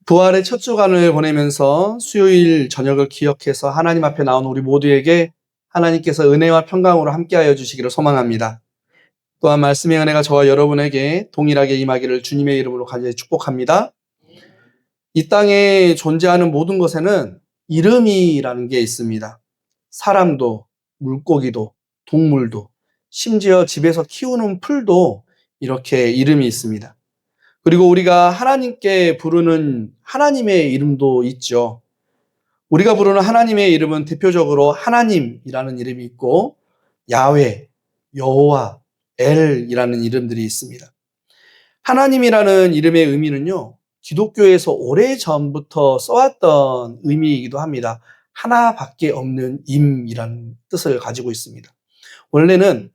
부활의 첫 주간을 보내면서 수요일 저녁을 기억해서 하나님 앞에 나온 우리 모두에게 하나님께서 은혜와 평강으로 함께하여 주시기를 소망합니다. 또한 말씀의 은혜가 저와 여러분에게 동일하게 임하기를 주님의 이름으로 간절히 축복합니다. 이 땅에 존재하는 모든 것에는 이름이라는 게 있습니다. 사람도, 물고기도, 동물도, 심지어 집에서 키우는 풀도 이렇게 이름이 있습니다. 그리고 우리가 하나님께 부르는 하나님의 이름도 있죠. 우리가 부르는 하나님의 이름은 대표적으로 하나님이라는 이름이 있고 야훼, 여호와, 엘이라는 이름들이 있습니다. 하나님이라는 이름의 의미는요, 기독교에서 오래전부터 써왔던 의미이기도 합니다. 하나밖에 없는 임이라는 뜻을 가지고 있습니다. 원래는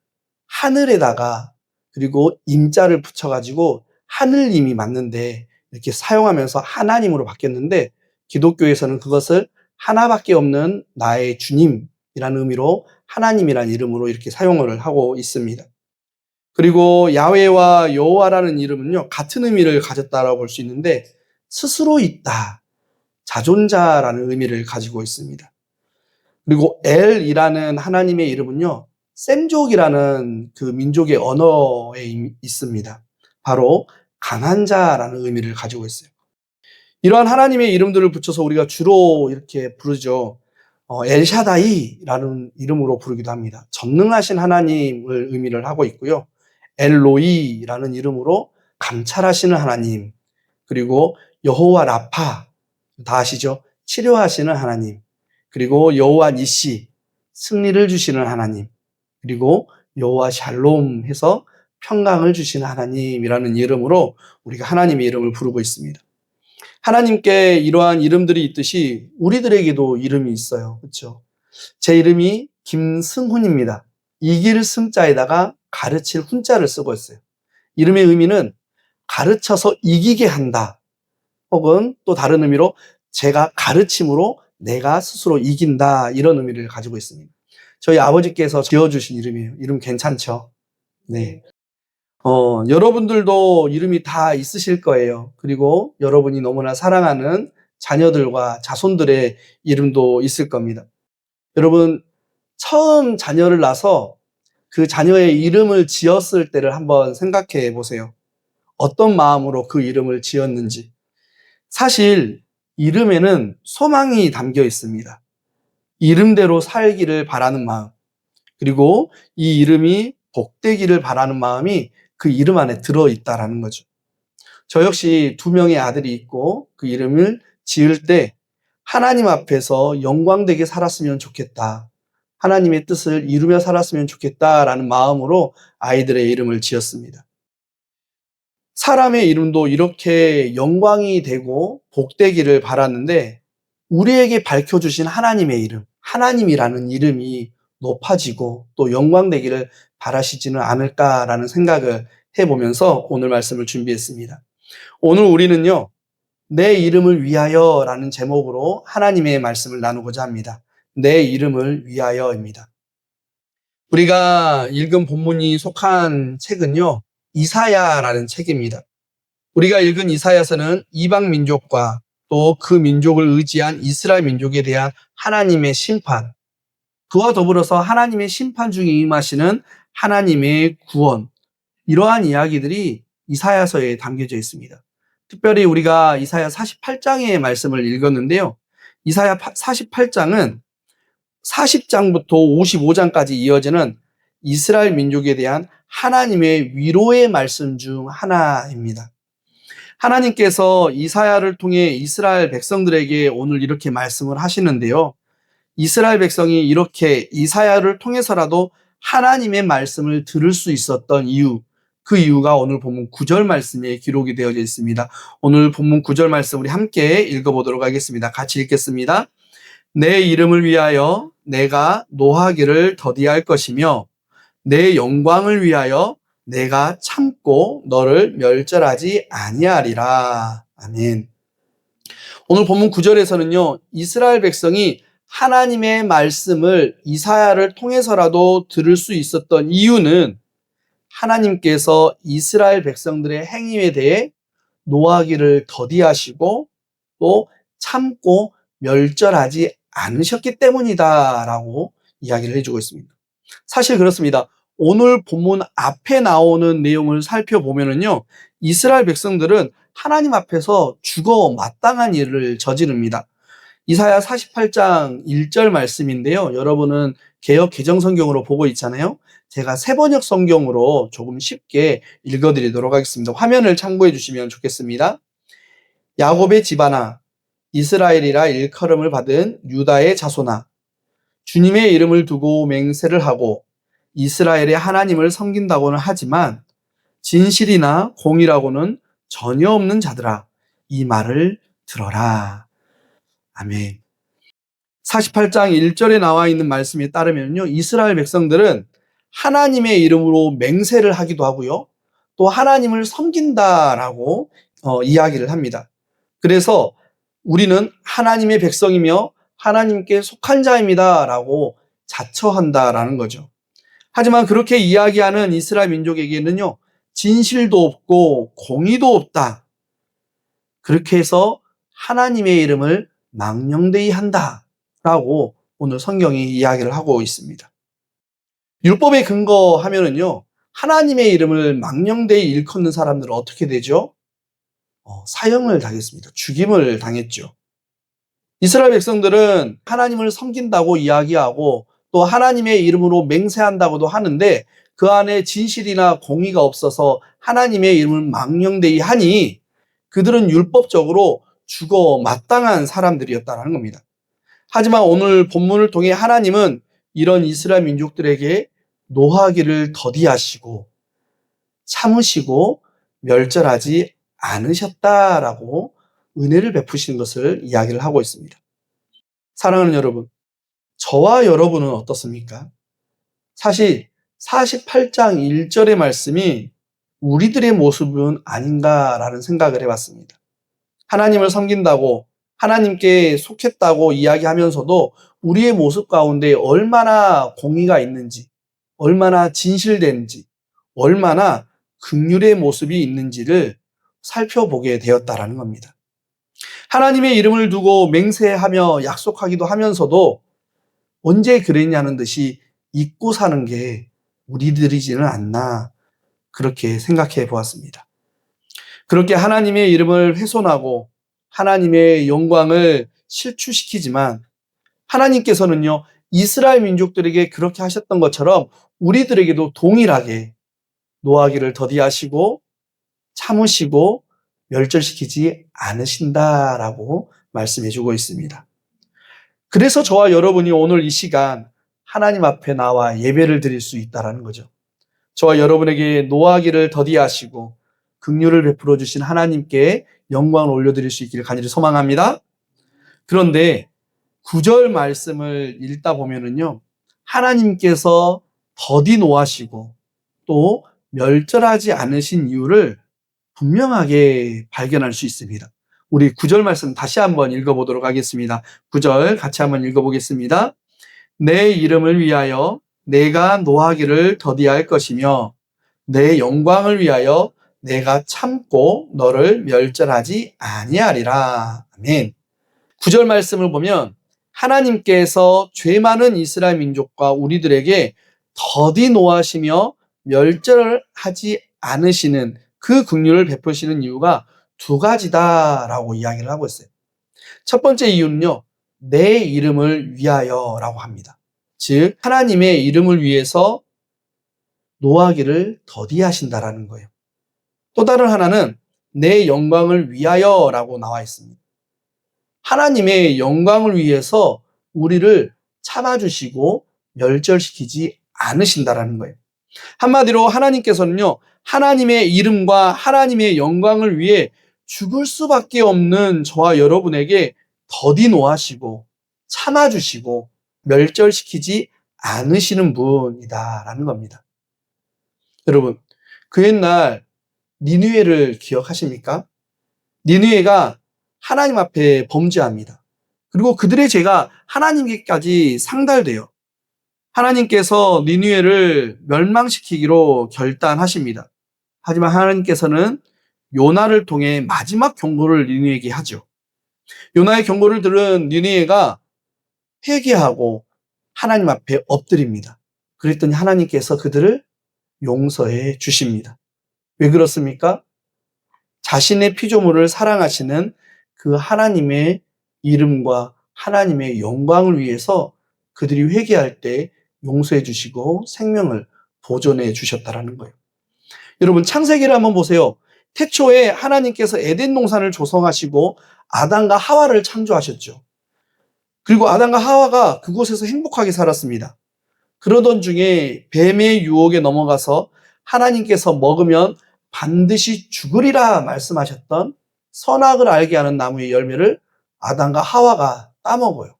하늘에다가 그리고 임자를 붙여가지고 하늘임이 맞는데 이렇게 사용하면서 하나님으로 바뀌었는데 기독교에서는 그것을 하나밖에 없는 나의 주님이라는 의미로 하나님이라는 이름으로 이렇게 사용을 하고 있습니다. 그리고 야훼와 여호와라는 이름은요, 같은 의미를 가졌다라고 볼 수 있는데 스스로 있다, 자존자라는 의미를 가지고 있습니다. 그리고 엘이라는 하나님의 이름은요, 셈족이라는 그 민족의 언어에 있습니다. 바로 강한 자라는 의미를 가지고 있어요. 이러한 하나님의 이름들을 붙여서 우리가 주로 이렇게 부르죠. 엘샤다이라는 이름으로 부르기도 합니다. 전능하신 하나님을 의미를 하고 있고요. 엘로이라는 이름으로 감찰하시는 하나님, 그리고 여호와 라파, 다 아시죠? 치료하시는 하나님, 그리고 여호와 니시, 승리를 주시는 하나님, 그리고 여호와 샬롬 해서 평강을 주시는 하나님이라는 이름으로 우리가 하나님의 이름을 부르고 있습니다. 하나님께 이러한 이름들이 있듯이 우리들에게도 이름이 있어요. 그렇죠? 제 이름이 김승훈입니다. 이길 승자에다가 가르칠 훈자를 쓰고 있어요. 이름의 의미는 가르쳐서 이기게 한다. 혹은 또 다른 의미로 제가 가르침으로 내가 스스로 이긴다. 이런 의미를 가지고 있습니다. 저희 아버지께서 지어주신 이름이에요. 이름 괜찮죠? 네. 여러분들도 이름이 다 있으실 거예요. 그리고 여러분이 너무나 사랑하는 자녀들과 자손들의 이름도 있을 겁니다. 여러분, 처음 자녀를 낳아서 그 자녀의 이름을 지었을 때를 한번 생각해 보세요. 어떤 마음으로 그 이름을 지었는지. 사실 이름에는 소망이 담겨 있습니다. 이름대로 살기를 바라는 마음, 그리고 이 이름이 복되기를 바라는 마음이 그 이름 안에 들어있다라는 거죠. 저 역시 2명의 아들이 있고 그 이름을 지을 때 하나님 앞에서 영광되게 살았으면 좋겠다, 하나님의 뜻을 이루며 살았으면 좋겠다라는 마음으로 아이들의 이름을 지었습니다. 사람의 이름도 이렇게 영광이 되고 복되기를 바랐는데 우리에게 밝혀주신 하나님의 이름, 하나님이라는 이름이 높아지고 또 영광되기를 바라시지는 않을까라는 생각을 해보면서 오늘 말씀을 준비했습니다. 오늘 우리는요, 내 이름을 위하여 라는 제목으로 하나님의 말씀을 나누고자 합니다. 내 이름을 위하여입니다. 우리가 읽은 본문이 속한 책은요, 이사야라는 책입니다. 우리가 읽은 이사야서는 이방 민족과 또 그 민족을 의지한 이스라엘 민족에 대한 하나님의 심판, 그와 더불어서 하나님의 심판 중에 임하시는 하나님의 구원, 이러한 이야기들이 이사야서에 담겨져 있습니다. 특별히 우리가 이사야 48장의 말씀을 읽었는데요. 이사야 48장은 40장부터 55장까지 이어지는 이스라엘 민족에 대한 하나님의 위로의 말씀 중 하나입니다. 하나님께서 이사야를 통해 이스라엘 백성들에게 오늘 이렇게 말씀을 하시는데요. 이스라엘 백성이 이렇게 이사야를 통해서라도 하나님의 말씀을 들을 수 있었던 이유, 그 이유가 오늘 본문 9절 말씀에 기록이 되어져 있습니다. 오늘 본문 9절 말씀 우리 함께 읽어보도록 하겠습니다. 같이 읽겠습니다. 내 이름을 위하여 내가 노하기를 더디할 것이며 내 영광을 위하여 내가 참고 너를 멸절하지 아니하리라. 아멘. 오늘 본문 9절에서는요, 이스라엘 백성이 하나님의 말씀을 이사야를 통해서라도 들을 수 있었던 이유는 하나님께서 이스라엘 백성들의 행위에 대해 노하기를 더디하시고 또 참고 멸절하지 않으셨기 때문이다라고 이야기를 해주고 있습니다. 사실 그렇습니다. 오늘 본문 앞에 나오는 내용을 살펴보면은요, 이스라엘 백성들은 하나님 앞에서 죽어 마땅한 일을 저지릅니다. 이사야 48장 1절 말씀인데요. 여러분은 개역 개정성경으로 보고 있잖아요. 제가 세번역 성경으로 조금 쉽게 읽어드리도록 하겠습니다. 화면을 참고해 주시면 좋겠습니다. 야곱의 집안아, 이스라엘이라 일컬음을 받은 유다의 자손아, 주님의 이름을 두고 맹세를 하고 이스라엘의 하나님을 섬긴다고는 하지만 진실이나 공의라고는 전혀 없는 자들아, 이 말을 들어라. 아멘. 48장 1절에 나와 있는 말씀에 따르면요, 이스라엘 백성들은 하나님의 이름으로 맹세를 하기도 하고요, 또 하나님을 섬긴다라고 이야기를 합니다. 그래서 우리는 하나님의 백성이며 하나님께 속한 자입니다라고 자처한다라는 거죠. 하지만 그렇게 이야기하는 이스라엘 민족에게는요, 진실도 없고 공의도 없다. 그렇게 해서 하나님의 이름을 망령되이 한다라고 오늘 성경이 이야기를 하고 있습니다. 율법에 근거하면은요, 하나님의 이름을 망령되이 일컫는 사람들은 어떻게 되죠? 사형을 당했습니다. 죽임을 당했죠. 이스라엘 백성들은 하나님을 섬긴다고 이야기하고 또 하나님의 이름으로 맹세한다고도 하는데 그 안에 진실이나 공의가 없어서 하나님의 이름을 망령되이 하니 그들은 율법적으로 죽어 마땅한 사람들이었다는 겁니다. 하지만 오늘 본문을 통해 하나님은 이런 이스라엘 민족들에게 노하기를 더디하시고 참으시고 멸절하지 않으셨다라고 은혜를 베푸시는 것을 이야기를 하고 있습니다. 사랑하는 여러분, 저와 여러분은 어떻습니까? 사실 48장 1절의 말씀이 우리들의 모습은 아닌가라는 생각을 해봤습니다. 하나님을 섬긴다고 하나님께 속했다고 이야기하면서도 우리의 모습 가운데 얼마나 공의가 있는지, 얼마나 진실된지, 얼마나 긍휼의 모습이 있는지를 살펴보게 되었다라는 겁니다. 하나님의 이름을 두고 맹세하며 약속하기도 하면서도 언제 그랬냐는 듯이 잊고 사는 게 우리들이지는 않나, 그렇게 생각해 보았습니다. 그렇게 하나님의 이름을 훼손하고 하나님의 영광을 실추시키지만 하나님께서는요, 이스라엘 민족들에게 그렇게 하셨던 것처럼 우리들에게도 동일하게 노하기를 더디하시고 참으시고 멸절시키지 않으신다라고 말씀해 주고 있습니다. 그래서 저와 여러분이 오늘 이 시간 하나님 앞에 나와 예배를 드릴 수 있다는 거죠. 저와 여러분에게 노하기를 더디하시고 긍휼을 베풀어 주신 하나님께 영광을 올려드릴 수 있기를 간절히 소망합니다. 그런데 9절 말씀을 읽다 보면은요, 하나님께서 더디 노하시고 또 멸절하지 않으신 이유를 분명하게 발견할 수 있습니다. 우리 9절 말씀 다시 한번 읽어보도록 하겠습니다. 9절 같이 한번 읽어보겠습니다. 내 이름을 위하여 내가 노하기를 더디할 것이며 내 영광을 위하여 내가 참고 너를 멸절하지 아니하리라. 아멘. 9절 말씀을 보면 하나님께서 죄 많은 이스라엘 민족과 우리들에게 더디 노하시며 멸절하지 않으시는 그 긍휼을 베푸시는 이유가 두 가지다라고 이야기를 하고 있어요. 첫 번째 이유는요, 내 이름을 위하여라고 합니다. 즉 하나님의 이름을 위해서 노하기를 더디하신다라는 거예요. 또 다른 하나는 내 영광을 위하여라고 나와 있습니다. 하나님의 영광을 위해서 우리를 참아주시고 멸절시키지 않으신다라는 거예요. 한마디로 하나님께서는요, 하나님의 이름과 하나님의 영광을 위해 죽을 수밖에 없는 저와 여러분에게 더디 노하시고 참아주시고 멸절시키지 않으시는 분이다라는 겁니다. 여러분, 그 옛날 니느웨를 기억하십니까? 니느웨가 하나님 앞에 범죄합니다. 그리고 그들의 죄가 하나님께까지 상달돼요. 하나님께서 니느웨를 멸망시키기로 결단하십니다. 하지만 하나님께서는 요나를 통해 마지막 경고를 니느웨에게 하죠. 요나의 경고를 들은 니느웨가 회개하고 하나님 앞에 엎드립니다. 그랬더니 하나님께서 그들을 용서해 주십니다. 왜 그렇습니까? 자신의 피조물을 사랑하시는 그 하나님의 이름과 하나님의 영광을 위해서 그들이 회개할 때 용서해 주시고 생명을 보존해 주셨다라는 거예요. 여러분, 창세기를 한번 보세요. 태초에 하나님께서 에덴 동산을 조성하시고 아담과 하와를 창조하셨죠. 그리고 아담과 하와가 그곳에서 행복하게 살았습니다. 그러던 중에 뱀의 유혹에 넘어가서 하나님께서 먹으면 반드시 죽으리라 말씀하셨던 선악을 알게 하는 나무의 열매를 아담과 하와가 따먹어요.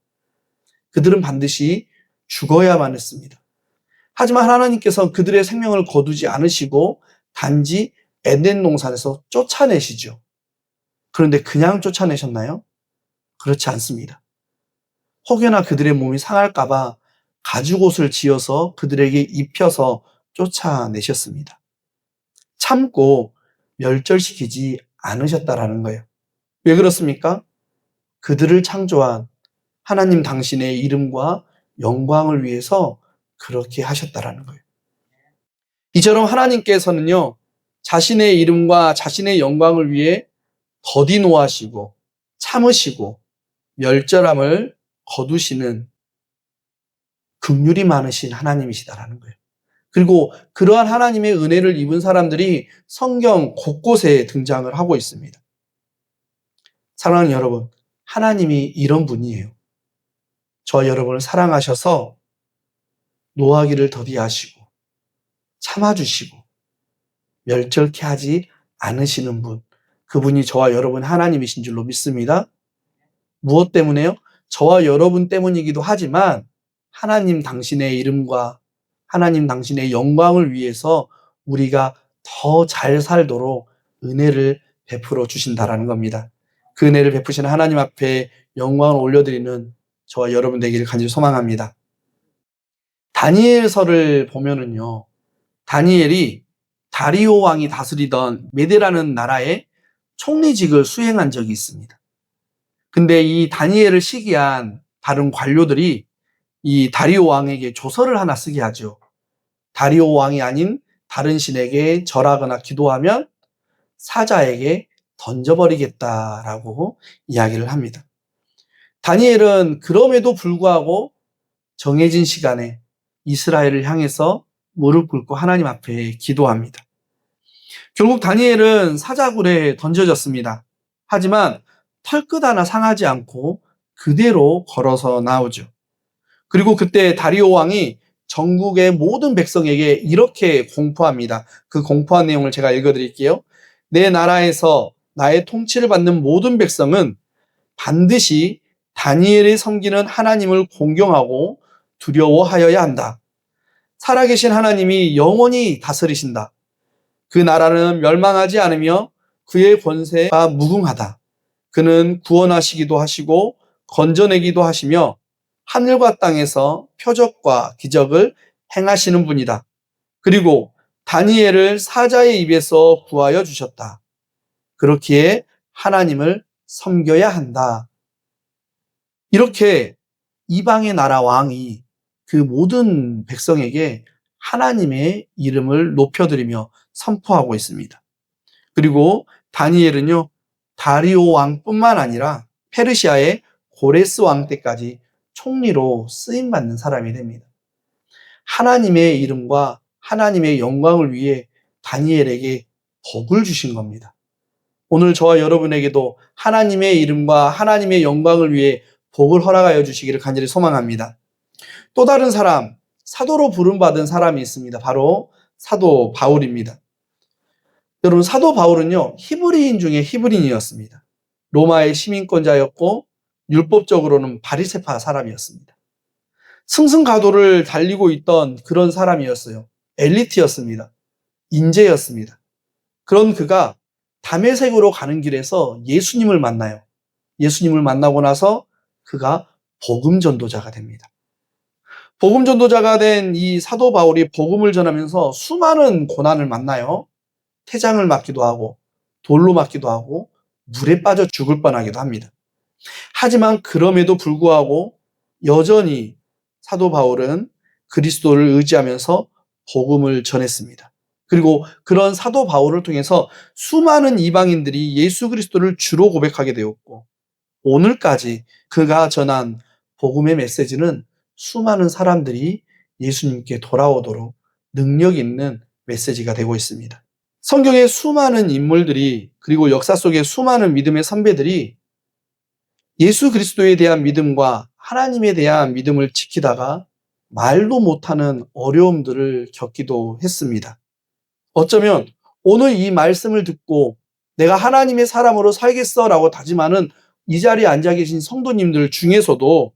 그들은 반드시 죽어야만 했습니다. 하지만 하나님께서 그들의 생명을 거두지 않으시고 단지 에덴 동산에서 쫓아내시죠. 그런데 그냥 쫓아내셨나요? 그렇지 않습니다. 혹여나 그들의 몸이 상할까봐 가죽옷을 지어서 그들에게 입혀서 쫓아내셨습니다. 참고 멸절시키지 않으셨다라는 거예요. 왜 그렇습니까? 그들을 창조한 하나님 당신의 이름과 영광을 위해서 그렇게 하셨다라는 거예요. 이처럼 하나님께서는요, 자신의 이름과 자신의 영광을 위해 더디 노하시고 참으시고 멸절함을 거두시는 긍휼이 많으신 하나님이시다라는 거예요. 그리고 그러한 하나님의 은혜를 입은 사람들이 성경 곳곳에 등장을 하고 있습니다. 사랑하는 여러분, 하나님이 이런 분이에요. 저와 여러분을 사랑하셔서 노하기를 더디하시고 참아주시고 멸절케 하지 않으시는 분, 그분이 저와 여러분 하나님이신 줄로 믿습니다. 무엇 때문에요? 저와 여러분 때문이기도 하지만 하나님 당신의 이름과 하나님 당신의 영광을 위해서 우리가 더 잘 살도록 은혜를 베풀어 주신다라는 겁니다. 그 은혜를 베푸시는 하나님 앞에 영광을 올려드리는 저와 여러분 되기를 간절히 소망합니다. 다니엘서를 보면은요, 다니엘이 다리오 왕이 다스리던 메데라는 나라의 총리직을 수행한 적이 있습니다. 근데 이 다니엘을 시기한 다른 관료들이 이 다리오 왕에게 조서를 하나 쓰게 하죠. 다리오 왕이 아닌 다른 신에게 절하거나 기도하면 사자에게 던져버리겠다라고 이야기를 합니다. 다니엘은 그럼에도 불구하고 정해진 시간에 이스라엘을 향해서 무릎 꿇고 하나님 앞에 기도합니다. 결국 다니엘은 사자굴에 던져졌습니다. 하지만 털끝 하나 상하지 않고 그대로 걸어서 나오죠. 그리고 그때 다리오 왕이 전국의 모든 백성에게 이렇게 공포합니다. 그 공포한 내용을 제가 읽어드릴게요. 내 나라에서 나의 통치를 받는 모든 백성은 반드시 다니엘이 섬기는 하나님을 공경하고 두려워하여야 한다. 살아계신 하나님이 영원히 다스리신다. 그 나라는 멸망하지 않으며 그의 권세가 무궁하다. 그는 구원하시기도 하시고 건져내기도 하시며 하늘과 땅에서 표적과 기적을 행하시는 분이다. 그리고 다니엘을 사자의 입에서 구하여 주셨다. 그렇기에 하나님을 섬겨야 한다. 이렇게 이방의 나라 왕이 그 모든 백성에게 하나님의 이름을 높여드리며 선포하고 있습니다. 그리고 다니엘은요, 다리오 왕뿐만 아니라 페르시아의 고레스 왕 때까지 총리로 쓰임받는 사람이 됩니다. 하나님의 이름과 하나님의 영광을 위해 다니엘에게 복을 주신 겁니다. 오늘 저와 여러분에게도 하나님의 이름과 하나님의 영광을 위해 복을 허락하여 주시기를 간절히 소망합니다. 또 다른 사람, 사도로 부름받은 사람이 있습니다. 바로 사도 바울입니다. 여러분, 사도 바울은요, 히브리인 중에 히브리인이었습니다. 로마의 시민권자였고 율법적으로는 바리새파 사람이었습니다. 승승가도를 달리고 있던 그런 사람이었어요. 엘리트였습니다. 인재였습니다. 그런 그가 다메섹으로 가는 길에서 예수님을 만나요. 예수님을 만나고 나서 그가 복음 전도자가 됩니다. 복음 전도자가 된 이 사도 바울이 복음을 전하면서 수많은 고난을 만나요. 태장을 맞기도 하고 돌로 맞기도 하고 물에 빠져 죽을 뻔하기도 합니다. 하지만 그럼에도 불구하고 여전히 사도 바울은 그리스도를 의지하면서 복음을 전했습니다. 그리고 그런 사도 바울을 통해서 수많은 이방인들이 예수 그리스도를 주로 고백하게 되었고, 오늘까지 그가 전한 복음의 메시지는 수많은 사람들이 예수님께 돌아오도록 능력 있는 메시지가 되고 있습니다. 성경의 수많은 인물들이, 그리고 역사 속의 수많은 믿음의 선배들이 예수 그리스도에 대한 믿음과 하나님에 대한 믿음을 지키다가 말도 못하는 어려움들을 겪기도 했습니다. 어쩌면 오늘 이 말씀을 듣고 내가 하나님의 사람으로 살겠어라고 다짐하는 이 자리에 앉아 계신 성도님들 중에서도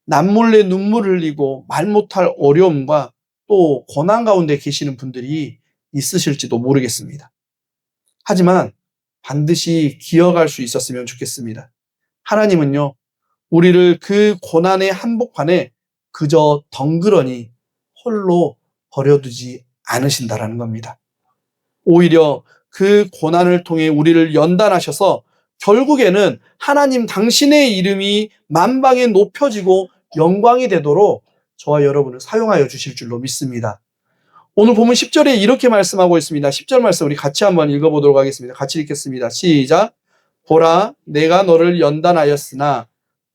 남몰래 눈물을 흘리고 말 못할 어려움과 또 고난 가운데 계시는 분들이 있으실지도 모르겠습니다. 하지만 반드시 기억할 수 있었으면 좋겠습니다. 하나님은요, 우리를 그 고난의 한복판에 그저 덩그러니 홀로 버려두지 않으신다라는 겁니다. 오히려 그 고난을 통해 우리를 연단하셔서 결국에는 하나님 당신의 이름이 만방에 높여지고 영광이 되도록 저와 여러분을 사용하여 주실 줄로 믿습니다. 오늘 보면 10절에 이렇게 말씀하고 있습니다. 10절 말씀 우리 같이 한번 읽어보도록 하겠습니다. 같이 읽겠습니다. 시작. 보라, 내가 너를 연단하였으나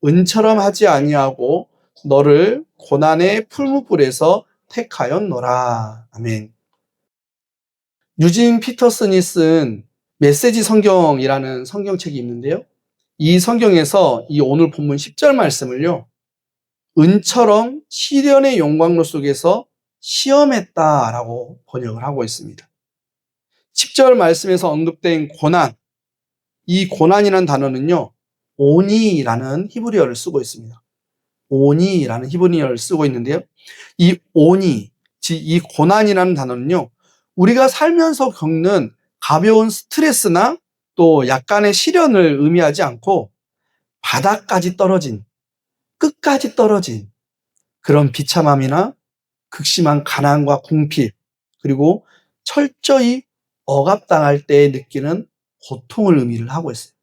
은처럼 하지 아니하고 너를 고난의 풀무불에서 택하였노라. 아멘. 유진 피터슨이 쓴 메시지 성경이라는 성경책이 있는데요. 이 성경에서 이 오늘 본문 10절 말씀을요, 은처럼 시련의 영광로 속에서 시험했다라고 번역을 하고 있습니다. 10절 말씀에서 언급된 고난, 이 고난이라는 단어는요, 오니라는 히브리어를 쓰고 있습니다. 오니라는 히브리어를 쓰고 있는데요. 이 오니, 즉 이 고난이라는 단어는요, 우리가 살면서 겪는 가벼운 스트레스나 또 약간의 시련을 의미하지 않고 바닥까지 떨어진, 끝까지 떨어진 그런 비참함이나 극심한 가난과 궁핍, 그리고 철저히 억압당할 때 느끼는 고통을 의미를 하고 있어요.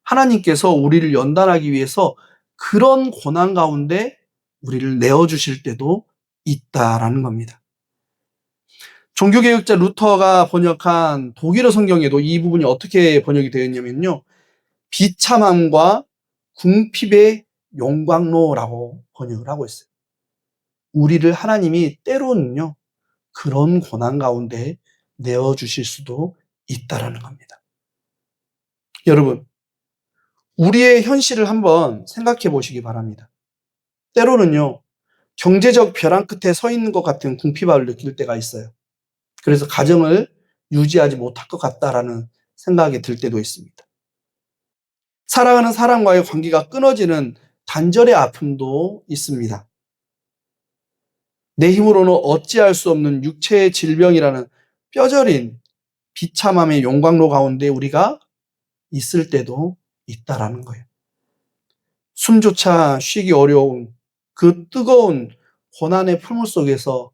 하나님께서 우리를 연단하기 위해서 그런 고난 가운데 우리를 내어주실 때도 있다라는 겁니다. 종교개혁자 루터가 번역한 독일어 성경에도 이 부분이 어떻게 번역이 되어 있냐면요, 비참함과 궁핍의 영광로라고 번역을 하고 있어요. 우리를 하나님이 때로는요, 그런 고난 가운데 내어주실 수도 있다라는 겁니다. 여러분, 우리의 현실을 한번 생각해 보시기 바랍니다. 때로는요, 경제적 벼랑 끝에 서 있는 것 같은 궁핍함을 느낄 때가 있어요. 그래서 가정을 유지하지 못할 것 같다라는 생각이 들 때도 있습니다. 사랑하는 사람과의 관계가 끊어지는 단절의 아픔도 있습니다. 내 힘으로는 어찌할 수 없는 육체의 질병이라는 뼈저린 비참함의 용광로 가운데 우리가 있을 때도 있다라는 거예요. 숨조차 쉬기 어려운 그 뜨거운 고난의 풀물 속에서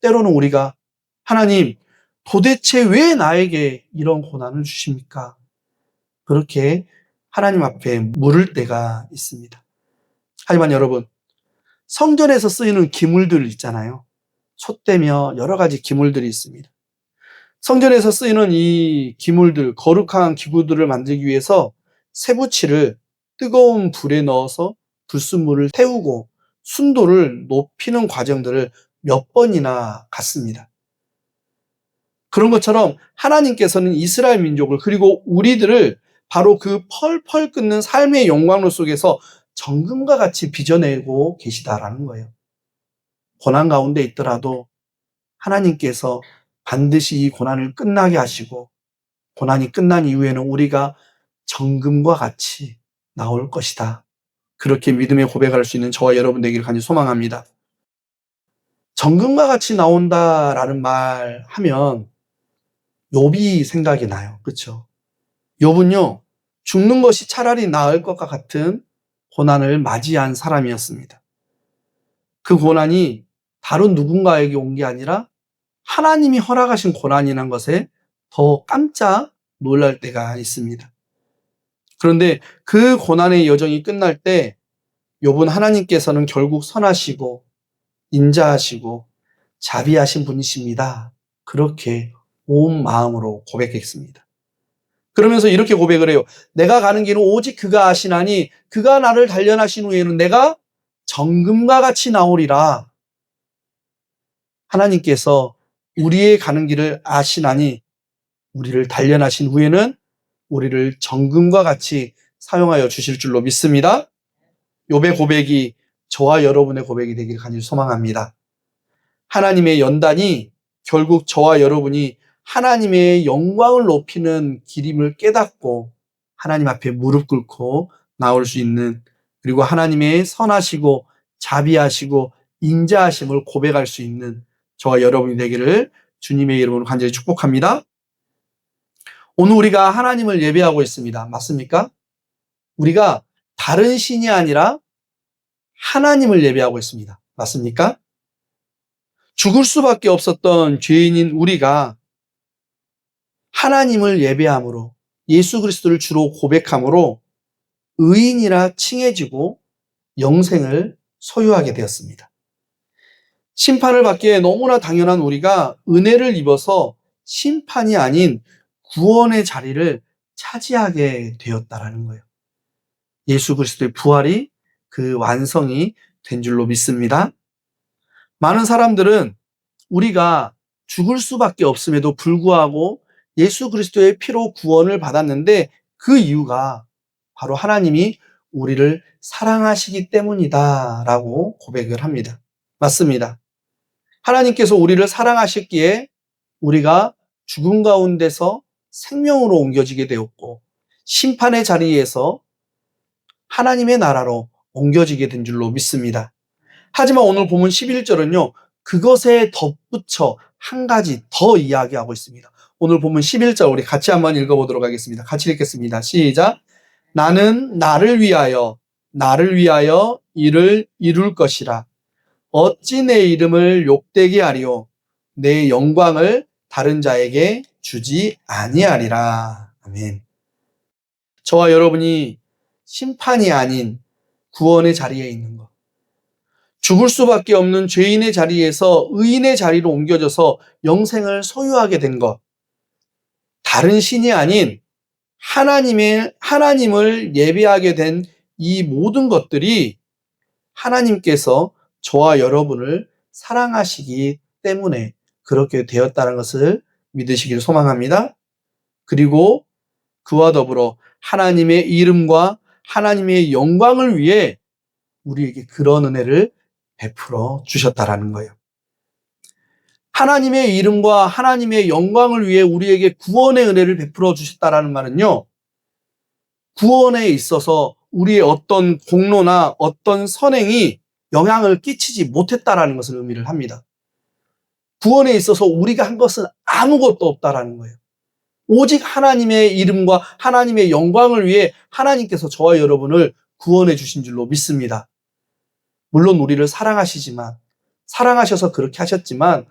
때로는 우리가 하나님, 도대체 왜 나에게 이런 고난을 주십니까? 그렇게 하나님 앞에 물을 때가 있습니다. 하지만 여러분, 성전에서 쓰이는 기물들 있잖아요. 촛대며 여러 가지 기물들이 있습니다. 성전에서 쓰이는 이 기물들, 거룩한 기구들을 만들기 위해서 쇠붙이를 뜨거운 불에 넣어서 불순물을 태우고 순도를 높이는 과정들을 몇 번이나 갔습니다. 그런 것처럼 하나님께서는 이스라엘 민족을, 그리고 우리들을 바로 그 펄펄 끓는 삶의 영광로 속에서 정금과 같이 빚어내고 계시다라는 거예요. 고난 가운데 있더라도 하나님께서 반드시 이 고난을 끝나게 하시고, 고난이 끝난 이후에는 우리가 정금과 같이 나올 것이다. 그렇게 믿음의 고백할 수 있는 저와 여러분 되기를 간절히 소망합니다. 정금과 같이 나온다라는 말 하면 욥이 생각이 나요. 그렇죠? 욥은요, 죽는 것이 차라리 나을 것과 같은 고난을 맞이한 사람이었습니다. 그 고난이 다른 누군가에게 온 게 아니라 하나님이 허락하신 고난이라는 것에 더 깜짝 놀랄 때가 있습니다. 그런데 그 고난의 여정이 끝날 때 욥은 하나님께서는 결국 선하시고 인자하시고 자비하신 분이십니다. 그렇게 온 마음으로 고백했습니다. 그러면서 이렇게 고백을 해요. 내가 가는 길은 오직 그가 아시나니 그가 나를 단련하신 후에는 내가 정금과 같이 나오리라. 하나님께서 우리의 가는 길을 아시나니 우리를 단련하신 후에는 우리를 정금과 같이 사용하여 주실 줄로 믿습니다. 욥의 고백이 저와 여러분의 고백이 되길 간절히 소망합니다. 하나님의 연단이 결국 저와 여러분이 하나님의 영광을 높이는 길임을 깨닫고 하나님 앞에 무릎 꿇고 나올 수 있는, 그리고 하나님의 선하시고 자비하시고 인자하심을 고백할 수 있는 저와 여러분이 되기를 주님의 이름으로 간절히 축복합니다. 오늘 우리가 하나님을 예배하고 있습니다. 맞습니까? 우리가 다른 신이 아니라 하나님을 예배하고 있습니다. 맞습니까? 죽을 수밖에 없었던 죄인인 우리가 하나님을 예배함으로, 예수 그리스도를 주로 고백함으로 의인이라 칭해지고 영생을 소유하게 되었습니다. 심판을 받기에 너무나 당연한 우리가 은혜를 입어서 심판이 아닌 구원의 자리를 차지하게 되었다라는 거예요. 예수 그리스도의 부활이 그 완성이 된 줄로 믿습니다. 많은 사람들은 우리가 죽을 수밖에 없음에도 불구하고 예수 그리스도의 피로 구원을 받았는데 그 이유가 바로 하나님이 우리를 사랑하시기 때문이다라고 고백을 합니다. 맞습니다. 하나님께서 우리를 사랑하셨기에 우리가 죽음 가운데서 생명으로 옮겨지게 되었고 심판의 자리에서 하나님의 나라로 옮겨지게 된 줄로 믿습니다. 하지만 오늘 본문 11절은요. 그것에 덧붙여 한 가지 더 이야기하고 있습니다. 오늘 본문 11절 우리 같이 한번 읽어보도록 하겠습니다. 같이 읽겠습니다. 시작. 나는 나를 위하여 이를 이룰 것이라. 어찌 내 이름을 욕되게 하리요. 내 영광을 다른 자에게 주지 아니하리라. 아멘. 저와 여러분이 심판이 아닌 구원의 자리에 있는 것, 죽을 수밖에 없는 죄인의 자리에서 의인의 자리로 옮겨져서 영생을 소유하게 된 것, 다른 신이 아닌 하나님을 예배하게 된 이 모든 것들이 하나님께서 저와 여러분을 사랑하시기 때문에 그렇게 되었다는 것을 믿으시기를 소망합니다. 그리고 그와 더불어 하나님의 이름과 하나님의 영광을 위해 우리에게 그런 은혜를 베풀어 주셨다라는 거예요. 하나님의 이름과 하나님의 영광을 위해 우리에게 구원의 은혜를 베풀어 주셨다라는 말은요, 구원에 있어서 우리의 어떤 공로나 어떤 선행이 영향을 끼치지 못했다라는 것을 의미를 합니다. 구원에 있어서 우리가 한 것은 아무것도 없다라는 거예요. 오직 하나님의 이름과 하나님의 영광을 위해 하나님께서 저와 여러분을 구원해 주신 줄로 믿습니다. 물론 우리를 사랑하셔서 그렇게 하셨지만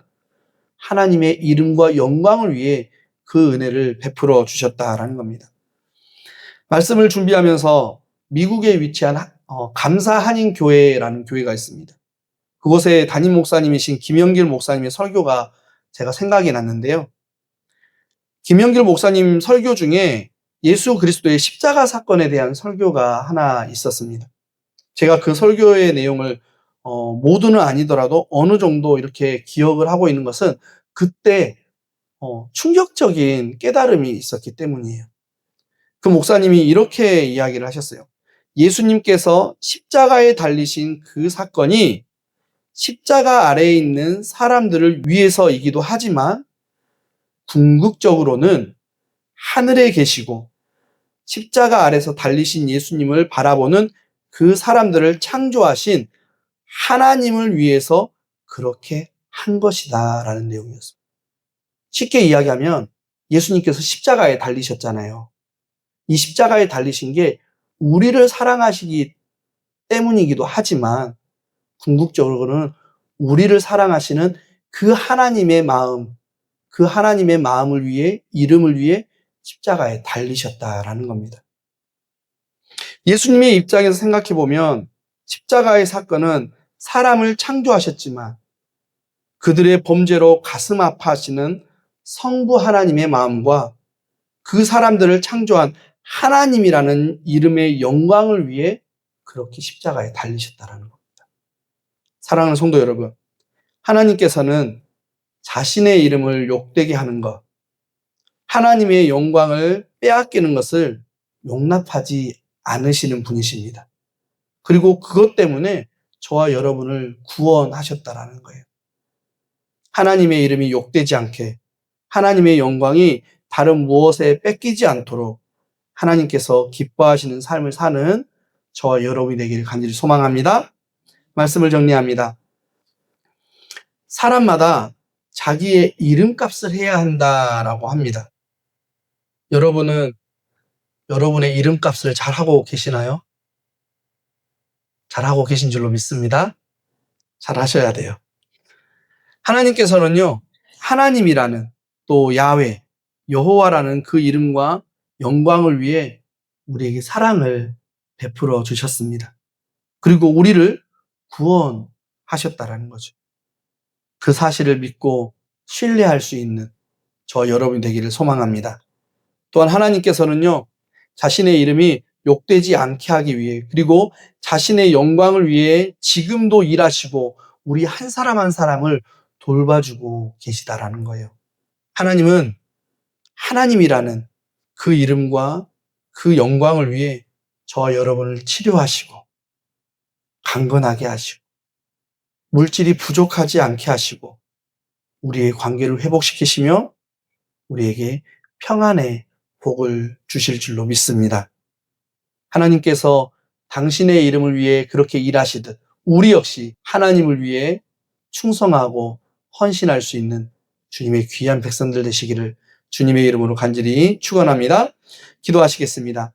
하나님의 이름과 영광을 위해 그 은혜를 베풀어 주셨다라는 겁니다. 말씀을 준비하면서 미국에 위치한 감사한인교회라는 교회가 있습니다. 그곳에 담임 목사님이신 김영길 목사님의 설교가 제가 생각이 났는데요. 김영길 목사님 설교 중에 예수 그리스도의 십자가 사건에 대한 설교가 하나 있었습니다. 제가 그 설교의 내용을 모두는 아니더라도 어느 정도 이렇게 기억을 하고 있는 것은 그때 충격적인 깨달음이 있었기 때문이에요. 그 목사님이 이렇게 이야기를 하셨어요. 예수님께서 십자가에 달리신 그 사건이 십자가 아래에 있는 사람들을 위해서이기도 하지만 궁극적으로는 하늘에 계시고 십자가 아래서 달리신 예수님을 바라보는 그 사람들을 창조하신 하나님을 위해서 그렇게 한 것이다 라는 내용이었습니다. 쉽게 이야기하면 예수님께서 십자가에 달리셨잖아요. 이 십자가에 달리신 게 우리를 사랑하시기 때문이기도 하지만 궁극적으로는 우리를 사랑하시는 그 하나님의 마음을 위해, 이름을 위해 십자가에 달리셨다라는 겁니다. 예수님의 입장에서 생각해 보면 십자가의 사건은 사람을 창조하셨지만 그들의 범죄로 가슴 아파하시는 성부 하나님의 마음과 그 사람들을 창조한 하나님이라는 이름의 영광을 위해 그렇게 십자가에 달리셨다라는 겁니다. 사랑하는 성도 여러분, 하나님께서는 자신의 이름을 욕되게 하는 것, 하나님의 영광을 빼앗기는 것을 용납하지 않으시는 분이십니다. 그리고 그것 때문에 저와 여러분을 구원하셨다라는 거예요. 하나님의 이름이 욕되지 않게, 하나님의 영광이 다른 무엇에 뺏기지 않도록 하나님께서 기뻐하시는 삶을 사는 저와 여러분이 되기를 간절히 소망합니다. 말씀을 정리합니다. 사람마다 자기의 이름값을 해야 한다라고 합니다. 여러분은 여러분의 이름값을 잘하고 계시나요? 잘하고 계신 줄로 믿습니다. 잘하셔야 돼요. 하나님께서는요, 하나님이라는 또 야훼, 여호와라는 그 이름과 영광을 위해 우리에게 사랑을 베풀어 주셨습니다. 그리고 우리를 구원하셨다라는 거죠. 그 사실을 믿고 신뢰할 수 있는 저 여러분이 되기를 소망합니다. 또한 하나님께서는요, 자신의 이름이 욕되지 않게 하기 위해 그리고 자신의 영광을 위해 지금도 일하시고 우리 한 사람 한 사람을 돌봐주고 계시다라는 거예요. 하나님은 하나님이라는 그 이름과 그 영광을 위해 저와 여러분을 치료하시고 강건하게 하시고 물질이 부족하지 않게 하시고 우리의 관계를 회복시키시며 우리에게 평안의 복을 주실 줄로 믿습니다. 하나님께서 당신의 이름을 위해 그렇게 일하시듯 우리 역시 하나님을 위해 충성하고 헌신할 수 있는 주님의 귀한 백성들 되시기를 주님의 이름으로 간절히 축원합니다. 기도하시겠습니다.